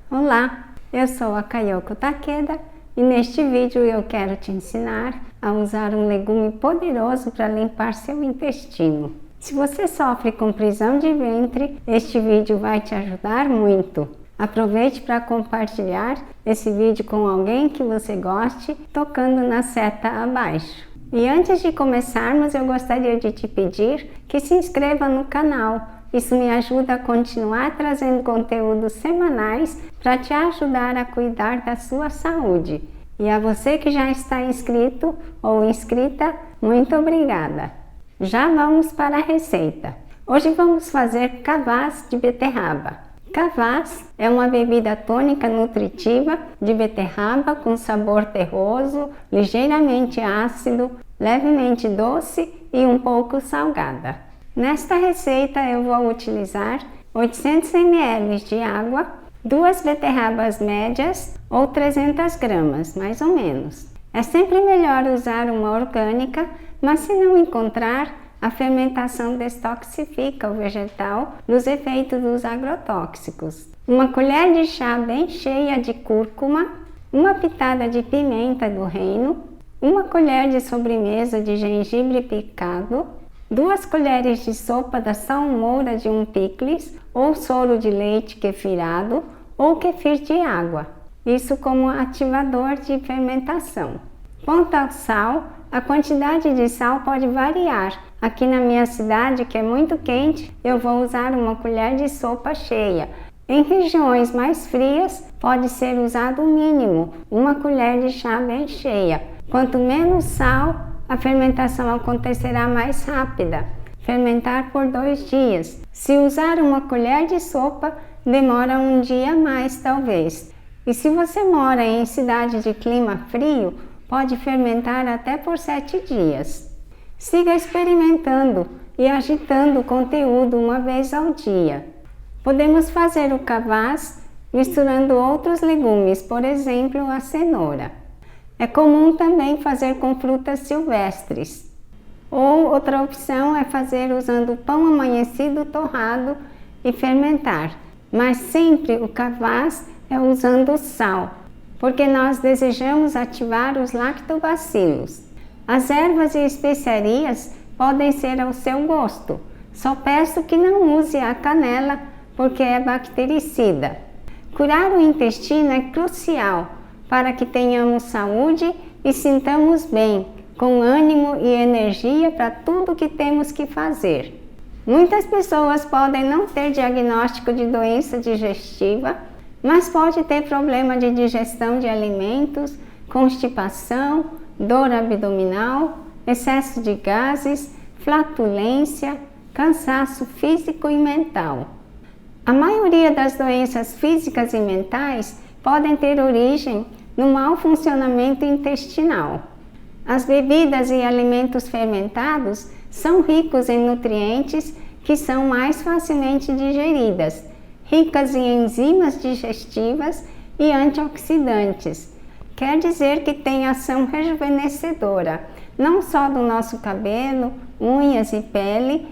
Olá, eu sou a Kayoko Takeda e neste vídeo eu quero te ensinar a usar um legume poderoso para limpar seu intestino. Se você sofre com prisão de ventre, este vídeo vai te ajudar muito. Aproveite para compartilhar esse vídeo com alguém que você goste, tocando na seta abaixo. E antes de começarmos, eu gostaria de te pedir que se inscreva no canal. Isso me ajuda a continuar trazendo conteúdos semanais para te ajudar a cuidar da sua saúde. E a você que já está inscrito ou inscrita, muito obrigada! Já vamos para a receita. Hoje vamos fazer kvass de beterraba. Kvass é uma bebida tônica nutritiva de beterraba com sabor terroso, ligeiramente ácido, levemente doce e um pouco salgada. Nesta receita eu vou utilizar 800 ml de água, 2 beterrabas médias ou 300 gramas, mais ou menos. É sempre melhor usar uma orgânica, mas se não encontrar, a fermentação detoxifica o vegetal dos efeitos dos agrotóxicos. Uma colher de chá bem cheia de cúrcuma, uma pitada de pimenta do reino, uma colher de sobremesa de gengibre picado, 2 colheres de sopa da salmoura de um picles ou soro de leite kefirado ou kefir de água, isso como ativador de fermentação. Quanto ao sal, a quantidade de sal pode variar. Aqui na minha cidade, que é muito quente, eu vou usar uma colher de sopa cheia. Em regiões mais frias, pode ser usado o mínimo, uma colher de chá bem cheia. Quanto menos sal, a fermentação acontecerá mais rápida. Fermentar por 2 dias. Se usar uma colher de sopa, demora um dia a mais talvez. E se você mora em cidade de clima frio, pode fermentar até por 7 dias. Siga experimentando e agitando o conteúdo uma vez ao dia. Podemos fazer o kvass misturando outros legumes, por exemplo, a cenoura. É comum também fazer com frutas silvestres. Ou outra opção é fazer usando pão amanhecido torrado e fermentar. Mas sempre o kvass é usando sal, porque nós desejamos ativar os lactobacilos. As ervas e especiarias podem ser ao seu gosto. Só peço que não use a canela, porque é bactericida. Curar o intestino é crucial para que tenhamos saúde e sintamos bem, com ânimo e energia para tudo que temos que fazer. Muitas pessoas podem não ter diagnóstico de doença digestiva, mas pode ter problema de digestão de alimentos, constipação, dor abdominal, excesso de gases, flatulência, cansaço físico e mental. A maioria das doenças físicas e mentais podem ter origem no mau funcionamento intestinal. As bebidas e alimentos fermentados são ricos em nutrientes que são mais facilmente digeridas, ricas em enzimas digestivas e antioxidantes. Quer dizer que tem ação rejuvenescedora, não só do nosso cabelo, unhas e pele,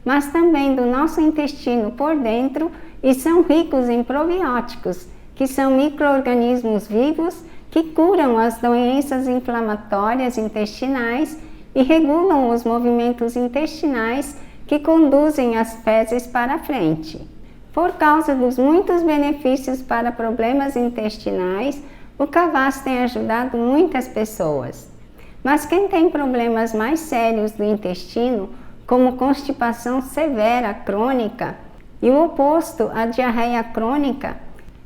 mas também do nosso intestino por dentro, e são ricos em probióticos, que são micro-organismos vivos que curam as doenças inflamatórias intestinais e regulam os movimentos intestinais que conduzem as fezes para frente. Por causa dos muitos benefícios para problemas intestinais, o kvass tem ajudado muitas pessoas. Mas quem tem problemas mais sérios do intestino, como constipação severa crônica e o oposto, a diarreia crônica,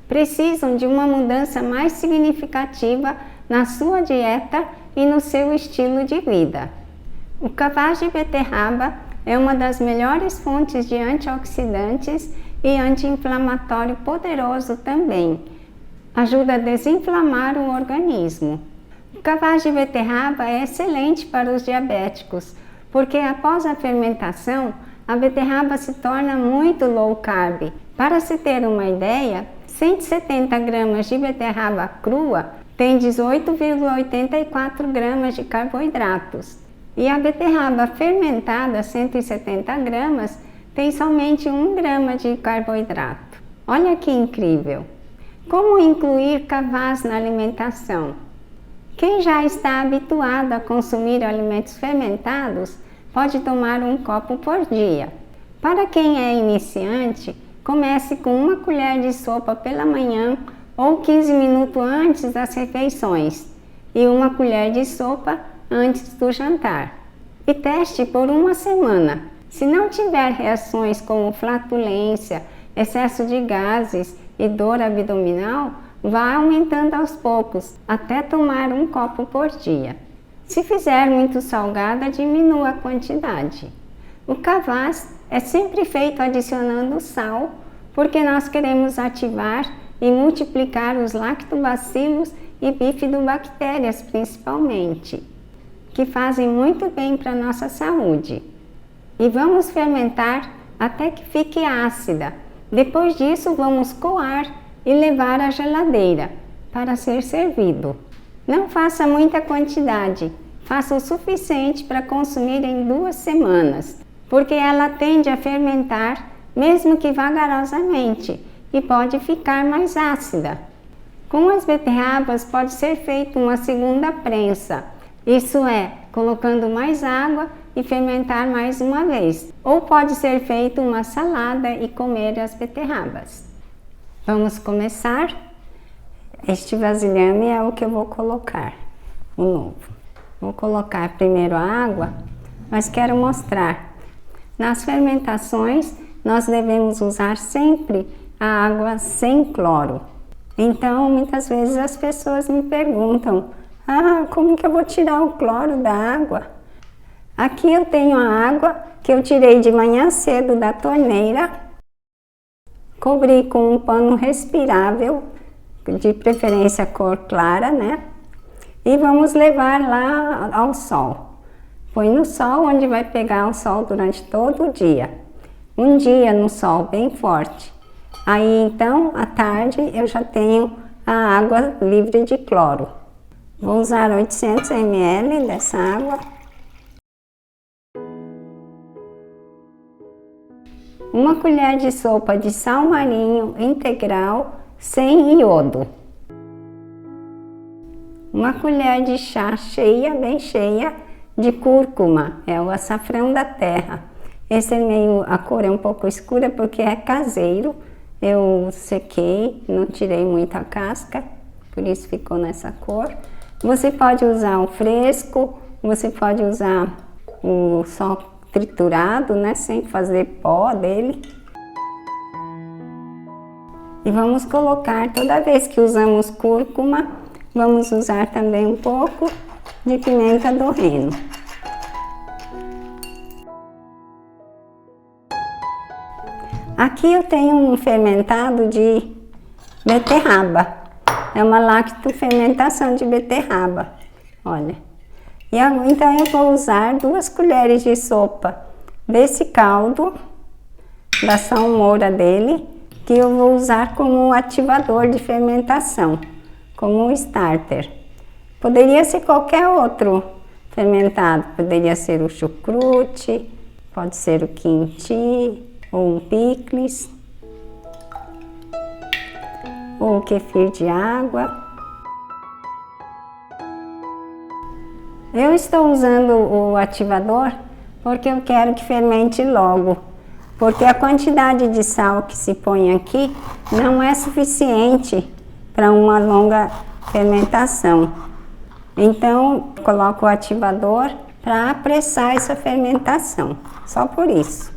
precisam de uma mudança mais significativa na sua dieta e no seu estilo de vida. O kvass de beterraba é uma das melhores fontes de antioxidantes e anti-inflamatório poderoso também. Ajuda a desinflamar o organismo. O kvass de beterraba é excelente para os diabéticos, porque após a fermentação, a beterraba se torna muito low carb. Para se ter uma ideia, 170 gramas de beterraba crua tem 18,84 gramas de carboidratos. E a beterraba fermentada, 170 gramas, tem somente 1 grama de carboidrato. Olha que incrível! Como incluir Kvass na alimentação? Quem já está habituado a consumir alimentos fermentados pode tomar um copo por dia. Para quem é iniciante, comece com 1 colher de sopa pela manhã ou 15 minutos antes das refeições e 1 colher de sopa antes do jantar. E teste por 1 semana. Se não tiver reações como flatulência, excesso de gases e dor abdominal, vá aumentando aos poucos, até tomar 1 copo por dia. Se fizer muito salgada, diminua a quantidade. O Kvass é sempre feito adicionando sal, porque nós queremos ativar e multiplicar os lactobacilos e bifidobactérias principalmente, que fazem muito bem para a nossa saúde. E vamos fermentar até que fique ácida. Depois disso, vamos coar e levar à geladeira para ser servido. Não faça muita quantidade, faça o suficiente para consumir em 2 semanas, porque ela tende a fermentar, mesmo que vagarosamente, e pode ficar mais ácida. Com as beterrabas pode ser feita uma segunda prensa, isso é, colocando mais água e fermentar mais uma vez. Ou pode ser feita uma salada e comer as beterrabas. Vamos começar? Este vasilhame é o que eu vou colocar, o novo. Vou colocar primeiro a água, mas quero mostrar. Nas fermentações, nós devemos usar sempre a água sem cloro. Então, muitas vezes as pessoas me perguntam, como que eu vou tirar o cloro da água? Aqui eu tenho a água que eu tirei de manhã cedo da torneira, cobri com um pano respirável, de preferência cor clara, né? E vamos levar lá ao sol. Põe no sol, onde vai pegar o sol durante todo o dia. Um dia no sol bem forte. Aí então, à tarde, eu já tenho a água livre de cloro. Vou usar 800 ml dessa água. 1 colher de sopa de sal marinho integral sem iodo. 1 colher de chá cheia, bem cheia, de cúrcuma, é o açafrão da terra. Esse é a cor é um pouco escura porque é caseiro. Eu sequei, não tirei muita casca, por isso ficou nessa cor. Você pode usar o fresco, você pode usar o só triturado, né, sem fazer pó dele. E vamos colocar, toda vez que usamos cúrcuma, vamos usar também um pouco de pimenta do reino. Aqui eu tenho um fermentado de beterraba. É uma lactofermentação de beterraba. Olha. Então eu vou usar 2 colheres de sopa desse caldo, da salmoura dele, que eu vou usar como ativador de fermentação, como um starter. Poderia ser qualquer outro fermentado, poderia ser o chucrute, pode ser o quinti, ou um picles, ou kefir de água. Eu estou usando o ativador porque eu quero que fermente logo, porque a quantidade de sal que se põe aqui não é suficiente para uma longa fermentação. Então, coloco o ativador para apressar essa fermentação, só por isso.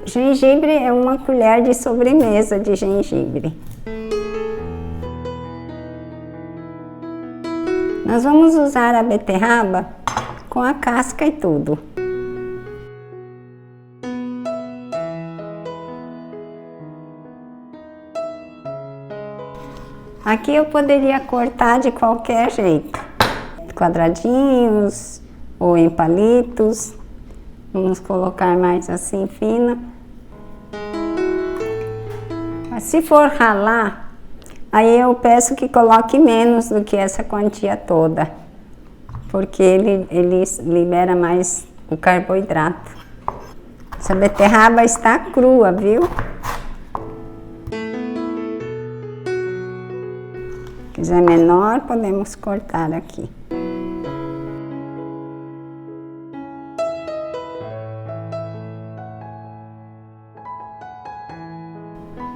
Gengibre é 1 colher de sobremesa de gengibre. Nós vamos usar a beterraba com a casca e tudo. Aqui eu poderia cortar de qualquer jeito, quadradinhos ou em palitos. Vamos colocar mais assim fina. Se for ralar, aí eu peço que coloque menos do que essa quantia toda, porque ele libera mais o carboidrato. Essa beterraba está crua, viu? Se quiser menor, podemos cortar aqui.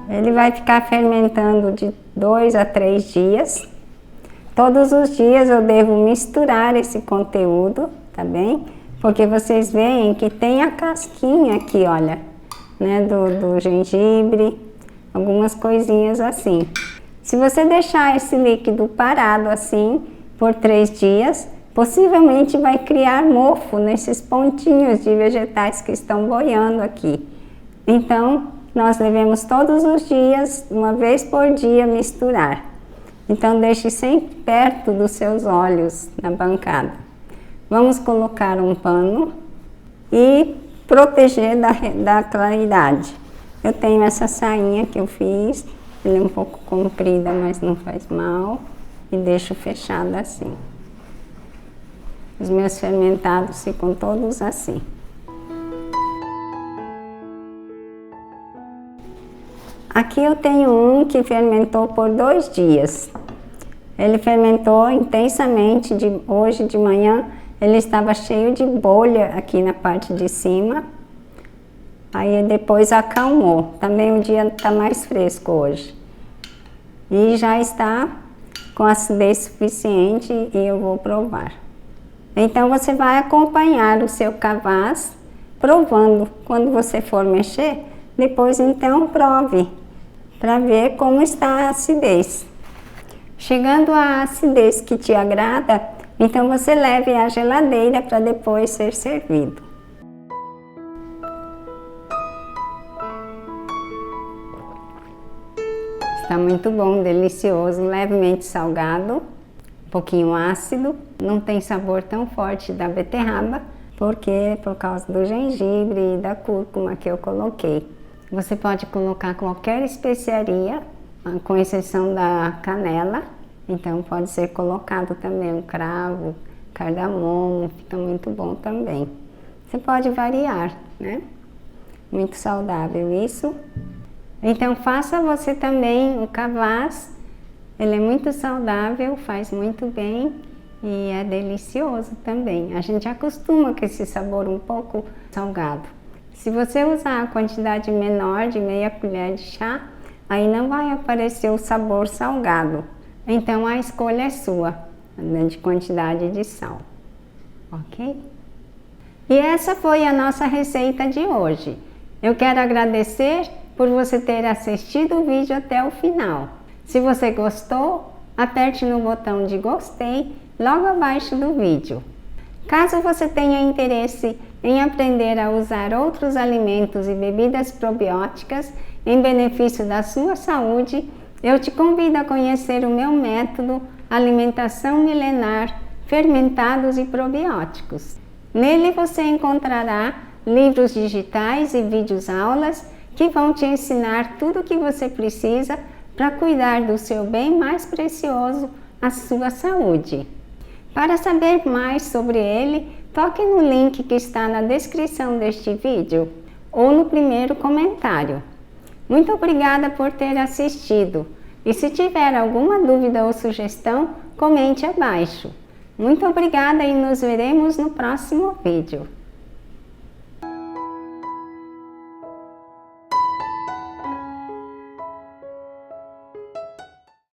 Ele vai ficar fermentando de 2 a 3 dias. Todos os dias eu devo misturar esse conteúdo, tá bem? Porque vocês veem que tem a casquinha aqui, olha, né, do gengibre, algumas coisinhas assim. Se você deixar esse líquido parado assim por 3 dias, possivelmente vai criar mofo nesses pontinhos de vegetais que estão boiando aqui. Então, nós devemos todos os dias, uma vez por dia, misturar. Então, deixe sempre perto dos seus olhos na bancada. Vamos colocar um pano e proteger da claridade. Eu tenho essa sainha que eu fiz, ela é um pouco comprida, mas não faz mal. E deixo fechada assim. Os meus fermentados ficam todos assim. Aqui eu tenho um que fermentou por 2 dias. Ele fermentou intensamente, hoje de manhã ele estava cheio de bolha aqui na parte de cima. Aí depois acalmou. Também o dia está mais fresco hoje. E já está com acidez suficiente e eu vou provar. Então você vai acompanhar o seu Kvass provando. Quando você for mexer, depois então prove para ver como está a acidez. Chegando à acidez que te agrada, então você leve à geladeira para depois ser servido. Está muito bom, delicioso, levemente salgado, um pouquinho ácido, não tem sabor tão forte da beterraba, porque por causa do gengibre e da cúrcuma que eu coloquei. Você pode colocar qualquer especiaria, com exceção da canela, então pode ser colocado também um cravo, cardamomo, fica muito bom também. Você pode variar, né? Muito saudável isso. Então faça você também o Kvass, ele é muito saudável, faz muito bem e é delicioso também. A gente acostuma com esse sabor um pouco salgado. Se você usar a quantidade menor de meia colher de chá, aí não vai aparecer o sabor salgado. Então a escolha é sua, né, de quantidade de sal, ok? E essa foi a nossa receita de hoje. Eu quero agradecer por você ter assistido o vídeo até o final. Se você gostou, aperte no botão de gostei logo abaixo do vídeo. Caso você tenha interesse em aprender a usar outros alimentos e bebidas probióticas em benefício da sua saúde, eu te convido a conhecer o meu método Alimentação Milenar, Fermentados e Probióticos. Nele você encontrará livros digitais e vídeos-aulas que vão te ensinar tudo o que você precisa para cuidar do seu bem mais precioso, a sua saúde. Para saber mais sobre ele, toque no link que está na descrição deste vídeo ou no primeiro comentário. Muito obrigada por ter assistido e se tiver alguma dúvida ou sugestão, comente abaixo. Muito obrigada e nos veremos no próximo vídeo.